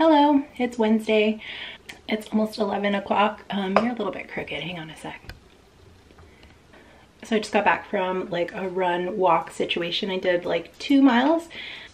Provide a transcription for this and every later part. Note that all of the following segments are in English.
Hello, it's Wednesday. It's almost 11 o'clock. You're a little bit crooked. Hang on a sec. So I just got back from like a run walk situation. I did like 2 miles.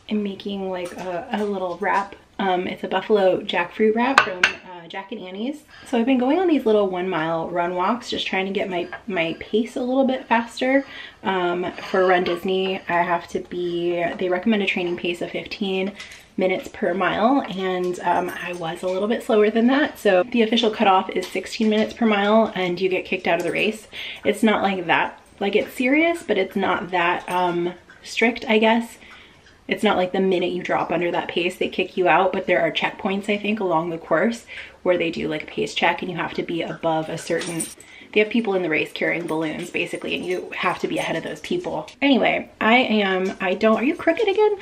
I'm making like a little wrap. It's a buffalo jackfruit wrap from Jack and Annie's. So I've been going on these little 1 mile run walks, just trying to get my pace a little bit faster. For Run Disney, I have to be, they recommend a training pace of 15 minutes per mile, and I was a little bit slower than that. So the official cutoff is 16 minutes per mile and you get kicked out of the race. It's not like that, like it's serious, but it's not that strict, I guess. It's not like the minute you drop under that pace, they kick you out, but there are checkpoints, I think, along the course where they do like a pace check and you have to be above a certain, they have people in the race carrying balloons basically, and you have to be ahead of those people. Anyway, are you crooked again?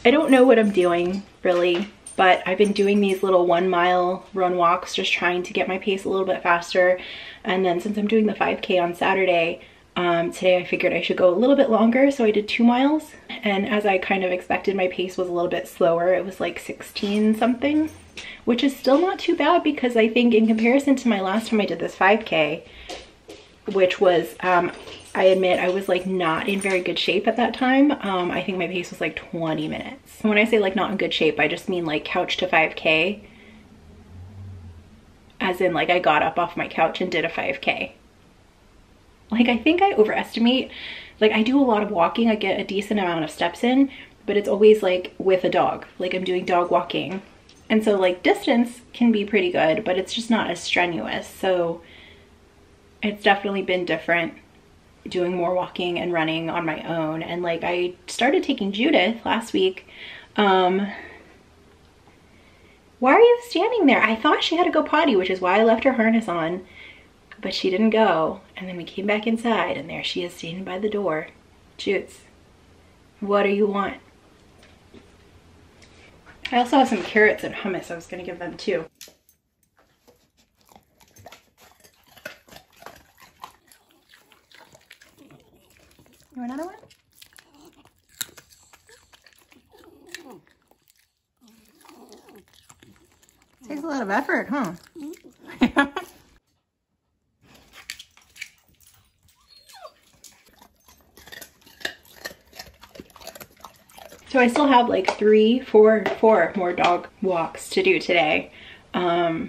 I don't know what I'm doing really, but I've been doing these little 1 mile run walks, just trying to get my pace a little bit faster. And then since I'm doing the 5K on Saturday, today I figured I should go a little bit longer, so I did 2 miles. And as I kind of expected, my pace was a little bit slower. It was like 16 something, which is still not too bad, because I think in comparison to my last time I did this 5K, which was, I admit I was like not in very good shape at that time. I think my pace was like 20 minutes. When I say like not in good shape, I just mean like couch to 5K, as in like I got up off my couch and did a 5K. Like, I think I overestimate, like I do a lot of walking, I get a decent amount of steps in, but it's always like with a dog, like I'm doing dog walking. And so like distance can be pretty good, but it's just not as strenuous. So it's definitely been different doing more walking and running on my own. And like I started taking Judith last week. Why are you standing there? I thought she had to go potty, which is why I left her harness on. But she didn't go, and then we came back inside and there she is standing by the door. Jutes, what do you want? I also have some carrots and hummus I was gonna give them too. You want another one? Takes a lot of effort, huh? So I still have like four more dog walks to do today. I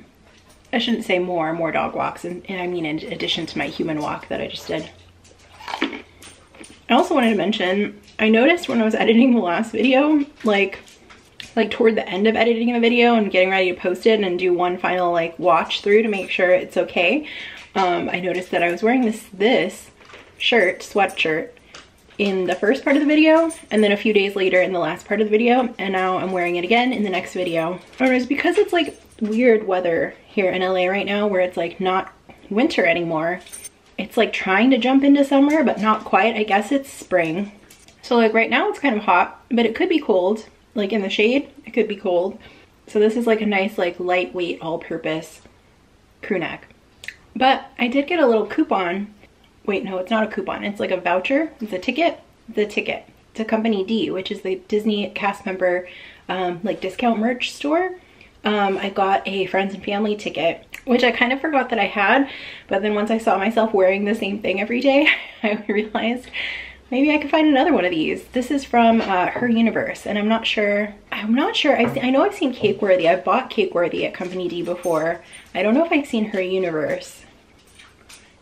shouldn't say more dog walks, and I mean in addition to my human walk that I just did. I also wanted to mention, I noticed when I was editing the last video, like toward the end of editing the video and getting ready to post it and do one final like watch through to make sure it's okay, I noticed that I was wearing this sweatshirt in the first part of the video, and then a few days later in the last part of the video, and now I'm wearing it again in the next video. And it's because it's like weird weather here in LA right now, where it's like not winter anymore. It's like trying to jump into summer, but not quite. I guess it's spring. So like right now it's kind of hot, but it could be cold. Like in the shade, it could be cold. So this is like a nice like lightweight all-purpose crew neck. But I did get a little coupon. Wait, no, it's not a coupon. It's like a voucher. It's a ticket. The ticket to Company D, which is the Disney cast member like discount merch store. I got a friends and family ticket, which I kind of forgot that I had. But then once I saw myself wearing the same thing every day, I realized maybe I could find another one of these. This is from Her Universe, and I'm not sure. I know I've seen Cakeworthy. I've bought Cakeworthy at Company D before. I don't know if I've seen Her Universe.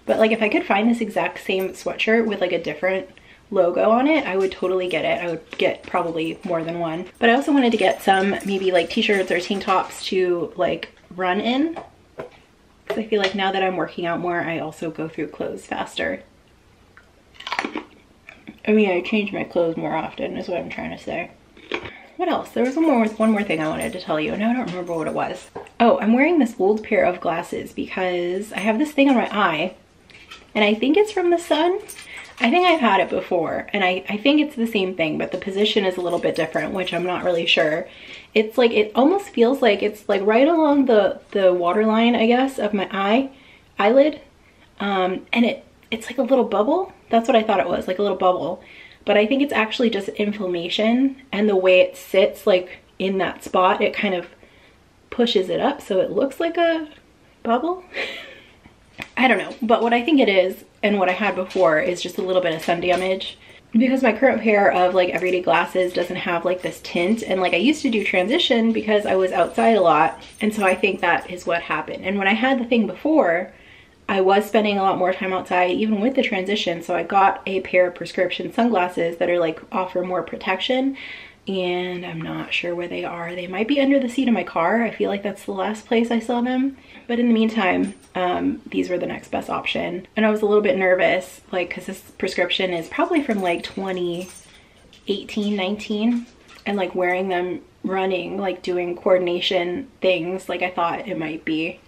But like if I could find this exact same sweatshirt with like a different logo on it, I would totally get it. I would get probably more than one. But I also wanted to get some maybe like t-shirts or tank tops to like run in. Because I feel like now that I'm working out more, I also go through clothes faster. I mean, I change my clothes more often is what I'm trying to say. What else? There was one more thing I wanted to tell you, and I don't remember what it was. Oh, I'm wearing this old pair of glasses because I have this thing on my eye. And I think it's from the sun. I think I've had it before, and I think it's the same thing, but the position is a little bit different, which I'm not really sure. It's like, it almost feels like it's like right along the waterline, I guess, of my eyelid. And it's like a little bubble. That's what I thought it was, like a little bubble. But I think it's actually just inflammation, and the way it sits like in that spot, it kind of pushes it up so it looks like a bubble. I don't know, but what I think it is and what I had before is just a little bit of sun damage, because my current pair of like everyday glasses doesn't have like this tint, and like I used to do transition because I was outside a lot, and so I think that is what happened. And when I had the thing before, I was spending a lot more time outside even with the transition, so I got a pair of prescription sunglasses that are like offer more protection, and I'm not sure where they are. They might be under the seat of my car. I feel like that's the last place I saw them. But in the meantime, these were the next best option. And I was a little bit nervous, like, cause this prescription is probably from like 2018, 19. And like wearing them running, like doing coordination things, like I thought it might be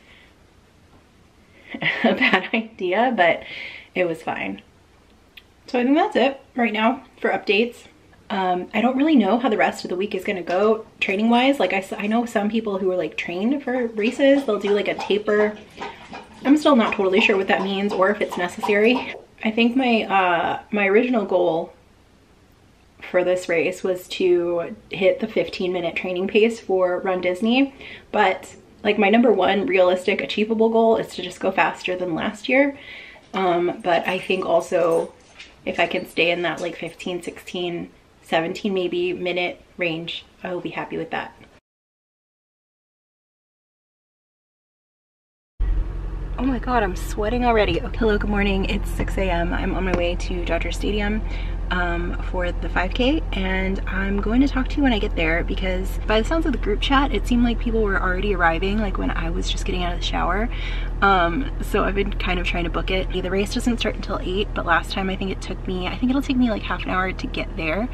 a bad idea, but it was fine. So I think that's it right now for updates. I don't really know how the rest of the week is gonna go training wise. Like I know some people who are like trained for races, they'll do like a taper. I'm still not totally sure what that means or if it's necessary. I think my my original goal for this race was to hit the 15-minute training pace for Run Disney, but like my number one realistic achievable goal is to just go faster than last year. But I think also if I can stay in that like 15, 16, 17 maybe minute range, I will be happy with that. Oh my god, I'm sweating already. Okay. Hello, good morning. It's 6 a.m. I'm on my way to Dodger Stadium for the 5K, and I'm going to talk to you when I get there, because by the sounds of the group chat, it seemed like people were already arriving like when I was just getting out of the shower. So I've been kind of trying to book it. The race doesn't start until 8, but last time I think it'll take me like half an hour to get there,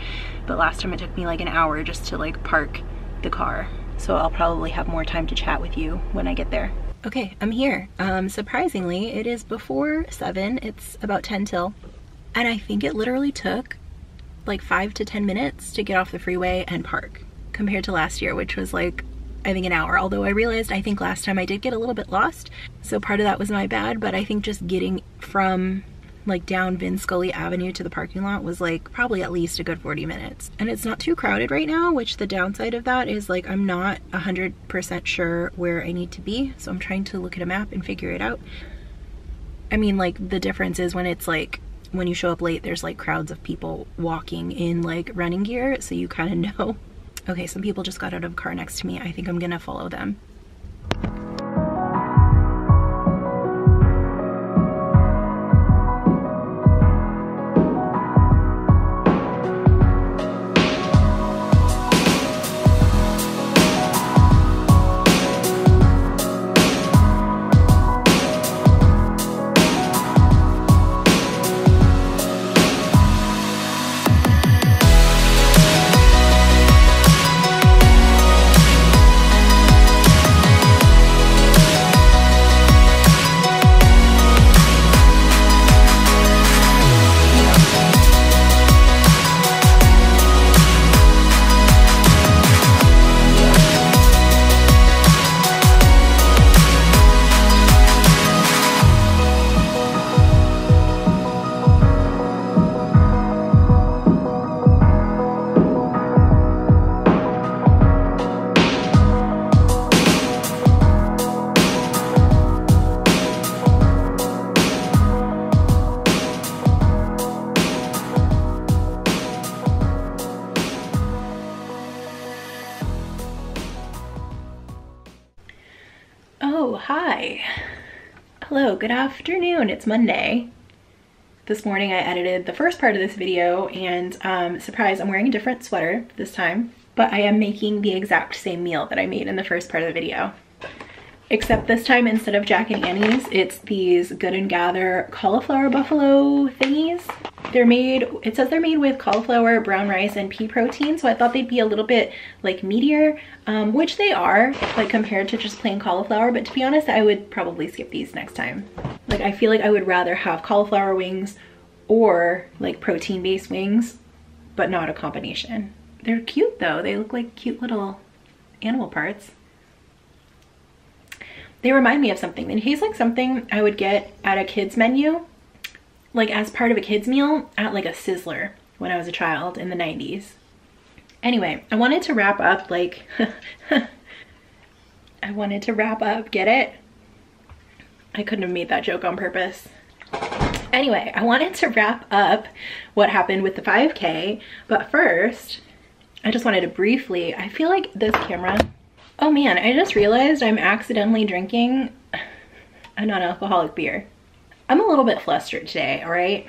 but last time it took me like an hour just to like park the car. So I'll probably have more time to chat with you when I get there. Okay, I'm here. Surprisingly, it is before 7. It's about 10 till. And I think it literally took like 5 to 10 minutes to get off the freeway and park, compared to last year, which was like, I think an hour. Although I realized I think last time I did get a little bit lost, so part of that was my bad, but I think just getting from like down Vin Scully Avenue to the parking lot was like probably at least a good 40 minutes. And it's not too crowded right now, which the downside of that is like I'm not 100% sure where I need to be, so I'm trying to look at a map and figure it out. I mean, like the difference is when it's like when you show up late, there's like crowds of people walking in like running gear, so you kind of know. Okay, some people just got out of a car next to me. I think I'm gonna follow them. Oh, hi. Hello, good afternoon. It's Monday. This morning I edited the first part of this video, and surprise, I'm wearing a different sweater this time, but I am making the exact same meal that I made in the first part of the video. Except this time, instead of Jack and Annie's, it's these Good and Gather cauliflower buffalo thingies. They're made, it says they're made with cauliflower, brown rice, and pea protein, so I thought they'd be a little bit like meatier, which they are, like compared to just plain cauliflower, but to be honest, I would probably skip these next time. Like, I feel like I would rather have cauliflower wings or like protein-based wings, but not a combination. They're cute though. They look like cute little animal parts. They remind me of something. They taste like something I would get at a kid's menu, like as part of a kid's meal at like a Sizzler when I was a child in the 90s. Anyway, I wanted to wrap up like, I wanted to wrap up, get it? I couldn't have made that joke on purpose. Anyway, I wanted to wrap up what happened with the 5K, but first, I just wanted to briefly, I feel like this camera, oh man, I just realized I'm accidentally drinking a non-alcoholic beer. I'm a little bit flustered today, all right?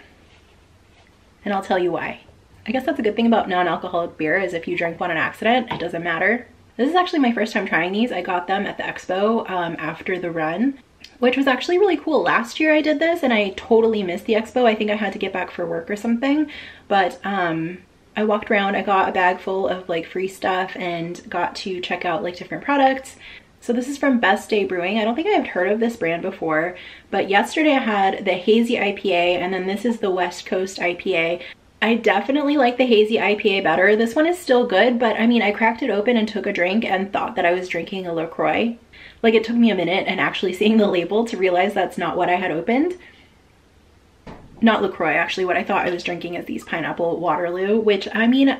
And I'll tell you why. I guess that's a good thing about non-alcoholic beer is if you drink one on accident, it doesn't matter. This is actually my first time trying these. I got them at the expo after the run, which was actually really cool. Last year I did this and I totally missed the expo. I think I had to get back for work or something, but I walked around, I got a bag full of like free stuff and got to check out like different products. So this is from Best Day Brewing. I don't think I've heard of this brand before, but yesterday I had the Hazy IPA and then this is the West Coast IPA. I definitely like the Hazy IPA better. This one is still good, but I mean, I cracked it open and took a drink and thought that I was drinking a LaCroix. Like it took me a minute and actually seeing the label to realize that's not what I had opened. Not LaCroix, actually. What I thought I was drinking is these pineapple Waterloo, which I mean,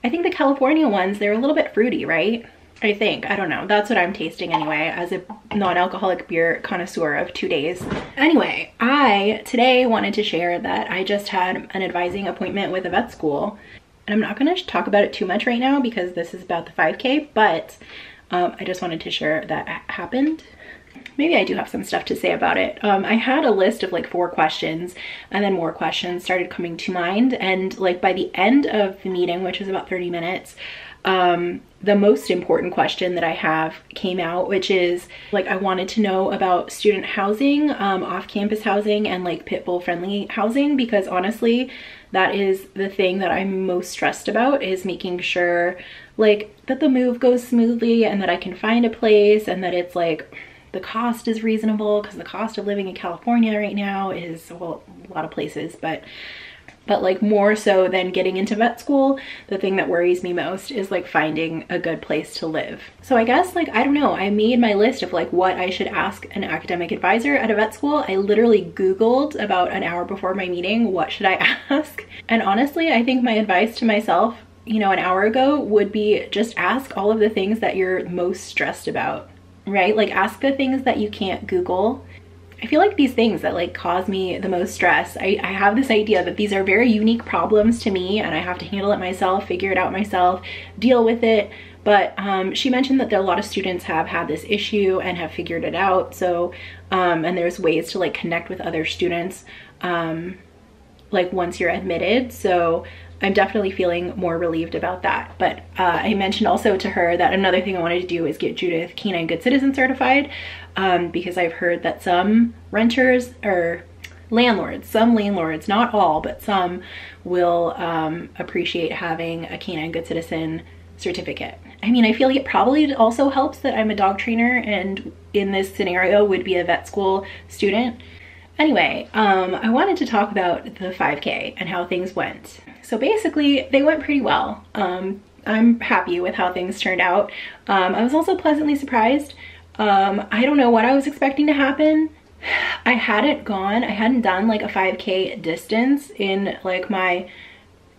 I think the California ones, they're a little bit fruity, right? I think, I don't know. That's what I'm tasting anyway, as a non-alcoholic beer connoisseur of 2 days. Anyway, I today wanted to share that I just had an advising appointment with a vet school. And I'm not gonna talk about it too much right now because this is about the 5K, but I just wanted to share that happened. Maybe I do have some stuff to say about it. I had a list of like 4 questions and then more questions started coming to mind. And like by the end of the meeting, which was about 30 minutes, the most important question that I have came out, which is like, I wanted to know about student housing, off-campus housing and like pit bull friendly housing, because honestly, that is the thing that I'm most stressed about, is making sure like that the move goes smoothly and that I can find a place and that it's like, the cost is reasonable, because the cost of living in California right now is, well, a lot of places, but like more so than getting into vet school, the thing that worries me most is like finding a good place to live. So I guess like, I don't know, I made my list of like what I should ask an academic advisor at a vet school. I literally Googled about an hour before my meeting, what should I ask? And honestly, I think my advice to myself, you know, an hour ago would be just ask all of the things that you're most stressed about, right? Like ask the things that you can't Google. I feel like these things that like cause me the most stress, I have this idea that these are very unique problems to me and I have to handle it myself, figure it out myself, deal with it. But she mentioned that there, a lot of students have had this issue and have figured it out. So, and there's ways to like connect with other students like once you're admitted. So I'm definitely feeling more relieved about that. But I mentioned also to her that another thing I wanted to do is get Judith Canine Good Citizen certified, because I've heard that some renters or landlords, some landlords, not all, but some will appreciate having a Canine Good Citizen certificate. I mean, I feel like it probably also helps that I'm a dog trainer and in this scenario would be a vet school student. Anyway, I wanted to talk about the 5K and how things went. So basically, they went pretty well. I'm happy with how things turned out. I was also pleasantly surprised. I don't know what I was expecting to happen. I hadn't done like a 5K distance in like my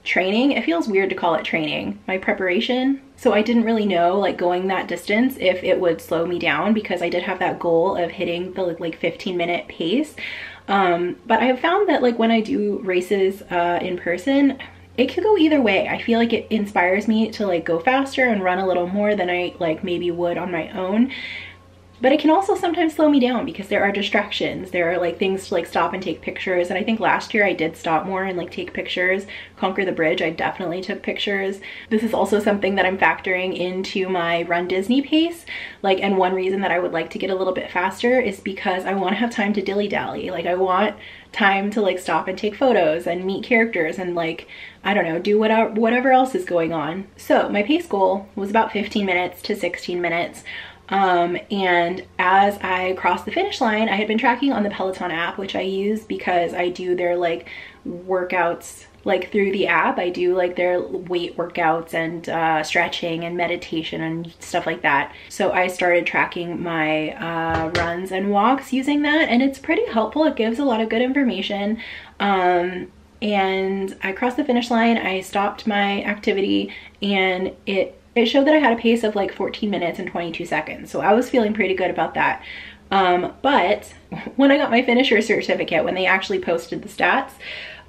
training. It feels weird to call it training, my preparation. So I didn't really know like going that distance if it would slow me down, because I did have that goal of hitting the like 15-minute pace. But I have found that like when I do races in person, it could go either way. I feel like it inspires me to like go faster and run a little more than I like maybe would on my own. But it can also sometimes slow me down because there are distractions. There are like things to like stop and take pictures. And I think last year I did stop more and like take pictures. Conquer the Bridge, I definitely took pictures. This is also something that I'm factoring into my Run Disney pace. Like, and one reason that I would like to get a little bit faster is because I want to have time to dilly-dally. Like I want time to like stop and take photos and meet characters and like, I don't know, do whatever else is going on. So my pace goal was about 15 minutes to 16 minutes. And as I crossed the finish line, I had been tracking on the Peloton app, which I use because I do their like workouts like through the app. I do like their weight workouts and stretching and meditation and stuff like that. So I started tracking my runs and walks using that, and it's pretty helpful. It gives a lot of good information. And I crossed the finish line, I stopped my activity, and it it showed that I had a pace of like 14 minutes and 22 seconds. So I was feeling pretty good about that. But when I got my finisher certificate, when they actually posted the stats,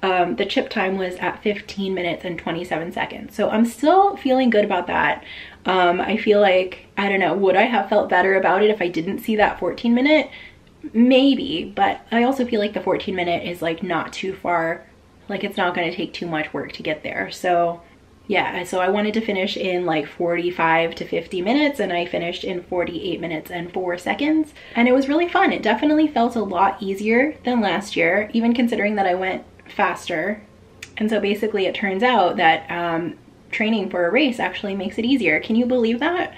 the chip time was at 15 minutes and 27 seconds. So I'm still feeling good about that. I feel like, I don't know, would I have felt better about it if I didn't see that 14 minute? Maybe, but I also feel like the 14 minute is like not too far. Like it's not going to take too much work to get there. So yeah, so I wanted to finish in like 45 to 50 minutes and I finished in 48 minutes and 4 seconds. And it was really fun. It definitely felt a lot easier than last year, even considering that I went faster. And so basically it turns out that training for a race actually makes it easier. Can you believe that?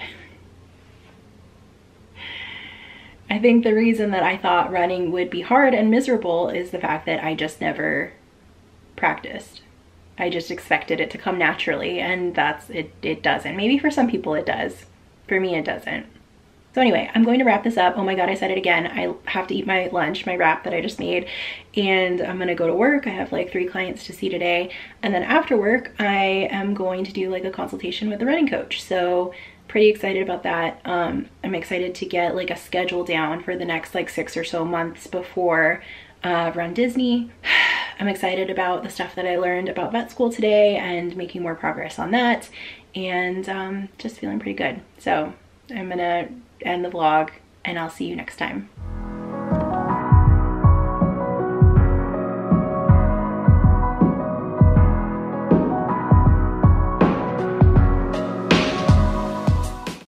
I think the reason that I thought running would be hard and miserable is the fact that I just never practiced. I just expected it to come naturally, and that's it. It doesn't. Maybe for some people it does. For me, it doesn't. So anyway, I'm going to wrap this up. Oh my God, I said it again. I have to eat my lunch, my wrap that I just made, and I'm gonna go to work. I have like 3 clients to see today. And then after work, I am going to do like a consultation with the running coach. So pretty excited about that. I'm excited to get like a schedule down for the next like 6 or so months before Run Disney. I'm excited about the stuff that I learned about vet school today and making more progress on that, and just feeling pretty good. So I'm gonna end the vlog and I'll see you next time.